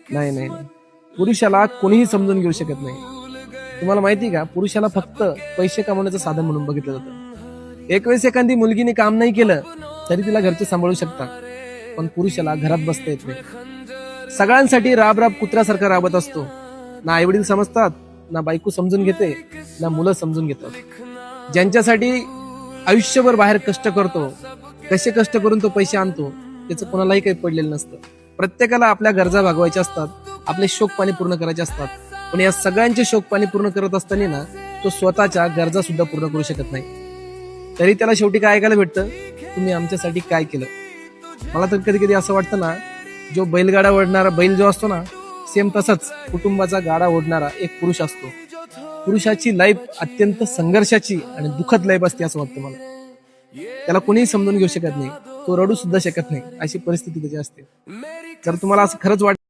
नाही नाही नाही. पुरुषाला कोणीही समजून घेऊ शकत नाही. तुम्हाला माहिती का, पुरुषाला फक्त पैसे कमवण्याचं साधन म्हणून बघितलं जातं. एक वेळेस एखादी मुलगीने काम नाही केलं तरी तिला घरचे सांभाळू शकतात, पण पुरुषाला घरात बसता येत नाही. सगळ्यांसाठी राब राब कुत्र्यासारखा राबत असतो. ना आई वडील समजतात, ना बायको समजून घेते, ना मुलं समजून घेतात. ज्यांच्यासाठी आयुष्यभर बाहेर कष्ट करतो, कसे कष्ट करून तो पैसे आणतो, त्याचं कोणालाही काही पडलेलं नसतं. प्रत्येकाला आपल्या गरजा भागवायच्या असतात, आपले शोक पाणी पूर्ण करायचे असतात. पण या सगळ्यांचे शोक पाणी पूर्ण करत असताना ना, तो स्वतःच्या गरजा सुद्धा पूर्ण करू शकत नाही. तरी त्याला शेवटी काय ऐकायला भेटतं, तुम्ही आमच्यासाठी काय केलं. मला तर कधी कधी असं वाटतं ना, जो बैलगाडा ओढणारा बैल जो असतो ना, सेम तसंच कुटुंबाचा गाडा ओढणारा एक पुरुष असतो. पुरुषाची लाईफ अत्यंत संघर्षाची आणि दुःखद लाईफ असते असं वाटतं मला. त्याला कोणीही समजून घेऊ शकत नाही, तो रडू सुद्धा शकत नाही, अशी परिस्थिती त्याची असते. जर तुम्हाला असं खरंच वाटतं